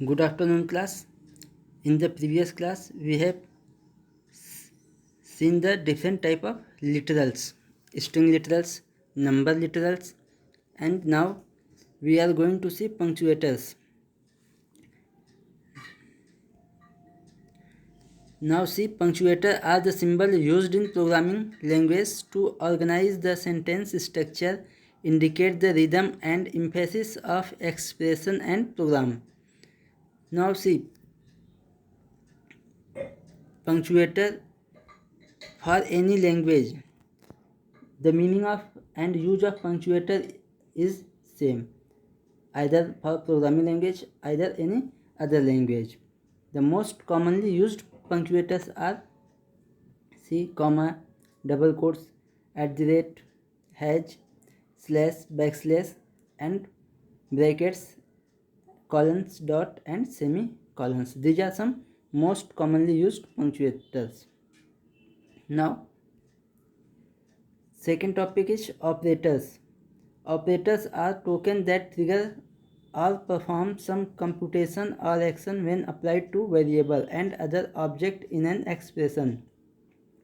Good afternoon, class. In the previous class, we have seen the different type of literals, string literals, number literals, and now we are going to see punctuators. Now see, punctuators are the symbol used in programming language to organize the sentence structure, indicate the rhythm and emphasis of expression and program. Now see, punctuator for any language, the meaning of and use of punctuator is same, either for programming language, either any other language. The most commonly used punctuators are c, comma, double quotes, at the rate, hash, slash, backslash, and brackets, colons, dot, and semicolons. These are some most commonly used punctuators. Now second topic is operators. Operators are tokens that trigger or perform some computation or action when applied to variable and other object in an expression.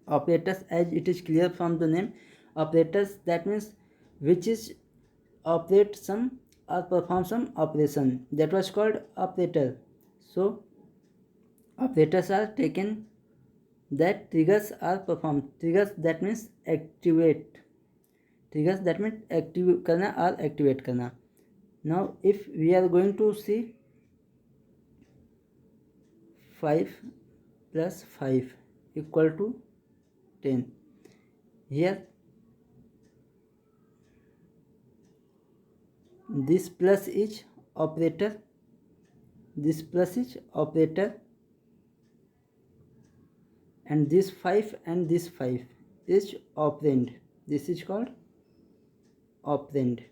Operators, as it is clear from the name, operators, that means which is operate some or perform some operation, that was called operator. So operators are taken that triggers are performed. Triggers, that means activate. Triggers, that means active करना or activate करना. Now if we are going to see 5 plus 5 equal to 10, here this plus is operator, this plus is operator, and this 5 and this 5 is operand. This is called operand.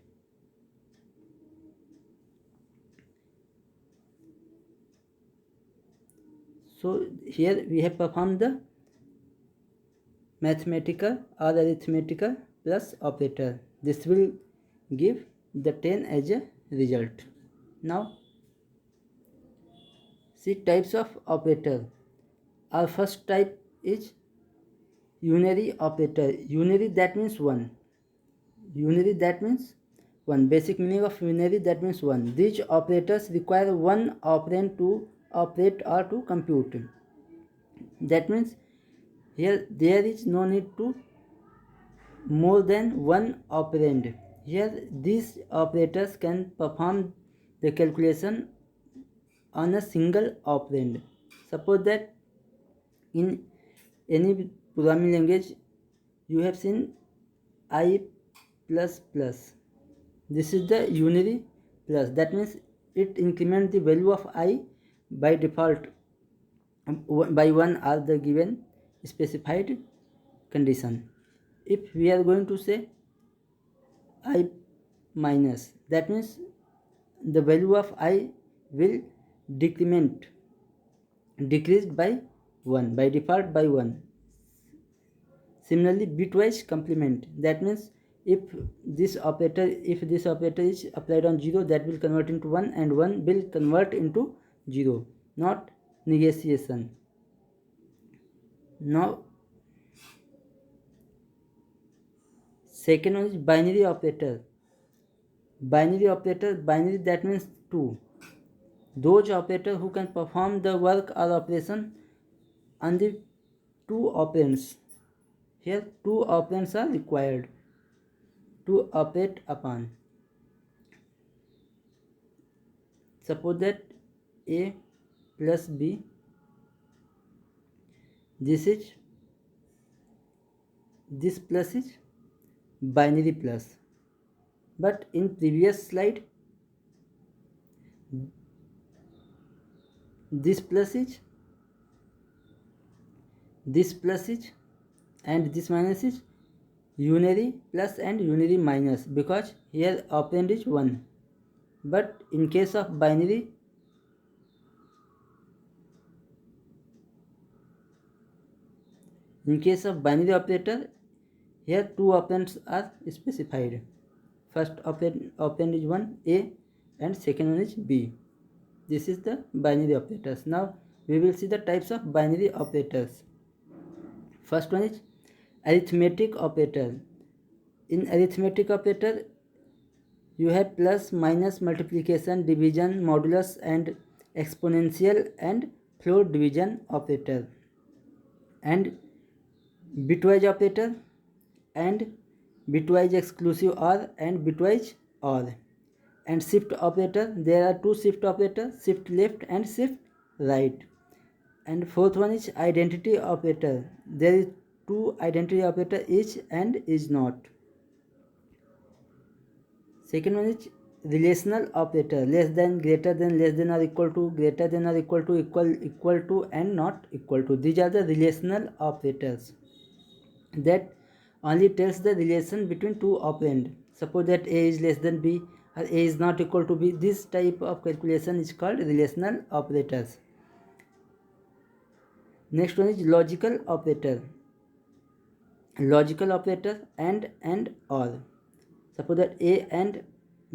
So here we have performed the mathematical or arithmetical plus operator. This will give the 10 as a result. Now see types of operator. Our first type is unary operator. Unary, that means one. Unary, that means one. Basic meaning of unary, that means one. These operators require one operand to operate or to compute. That means here there is no need to more than one operand. Here these operators can perform the calculation on a single operand. Suppose that in any programming language you have seen I plus plus. This is the unary plus. That means it increments the value of I by default by one are the given specified condition. If we are going to say I minus, that means the value of I will decreased by 1 by default by 1. Similarly, bitwise complement, that means if this operator is applied on 0, that will convert into 1 and 1 will convert into 0, not negation. Now second one is binary operator. Binary, that means 2. Those operators who can perform the work or operation on the two operands. Here two operands are required to operate upon. Suppose that A plus B, this plus is binary plus, but in previous slide this plus is and this minus is unary plus and unary minus, because here operand is 1. But in case of binary, operator, here two operands are specified. First operand is 1 A and second one is B. This is the binary operators. Now we will see the types of binary operators. First one is arithmetic operator. In arithmetic operator, you have plus, minus, multiplication, division, modulus, and exponential and floor division operator, and bitwise operator, and bitwise exclusive OR, and bitwise OR, and shift operator. There are two shift operators, shift left and shift right. And fourth one is identity operator. There is two identity operator, is and is not. Second one is relational operator, less than, greater than, less than or equal to, greater than or equal to, equal to, and not equal to. These are the relational operators that only tells the relation between two operand. Suppose that A is less than B or A is not equal to B. This type of calculation is called relational operators. Next one is logical operator. Logical operator and or. Suppose that A and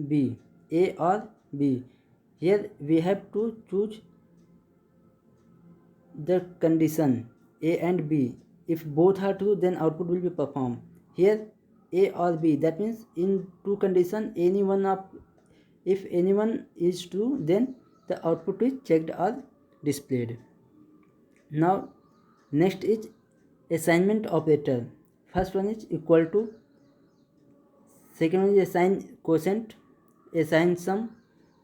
B, A or B. Here we have to choose the condition A and B. If both are true, then output will be performed. Here A or B, that means in two condition, if anyone is true, then the output is checked or displayed. Now next is assignment operator. First one is equal to, second one is assign quotient, assign sum,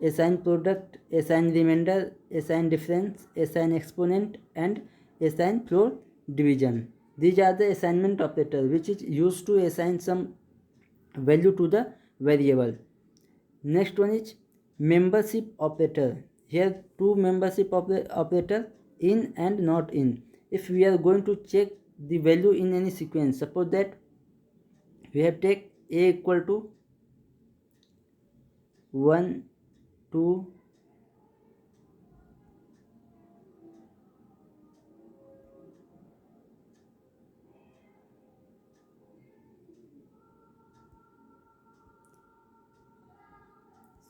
assign product, assign remainder, assign difference, assign exponent, and assign floor division. These are the assignment operator which is used to assign some value to the variable. Next one is membership operator. Here two membership operator, in and not in. If we are going to check the value in any sequence, suppose that we have take A equal to 1, 2,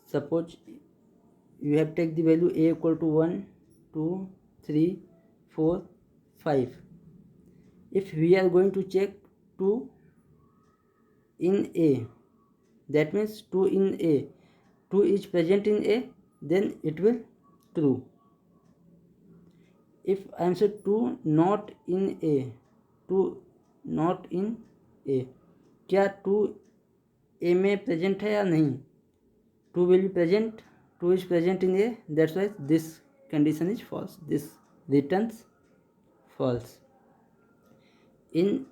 suppose you have take the value A equal to 1, 2, 3, 4, 5. If we are going to check 2 in A, that means 2 in A, 2 is present in A, then it will true. If I am said 2 not in A, 2 not in A, क्या 2 A में present है या नहीं? 2 will be present, 2 is present in A, that's why this condition is false. This returns false. In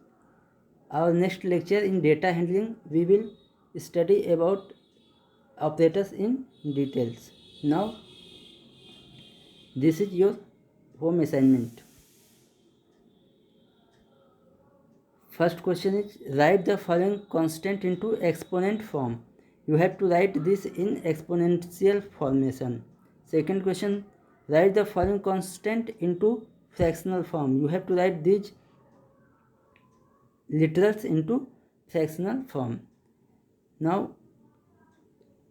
our next lecture in data handling, we will study about operators in details. Now this is your home assignment. First question is write the following constant into exponent form. You have to write this in exponential formation. Second question, write the following constant into fractional form. You have to write these literals into fractional form. Now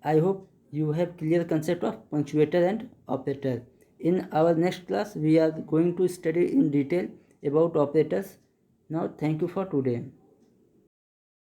I hope you have clear concept of punctuator and operator. In our next class we are going to study in detail about operators. Now thank you for today.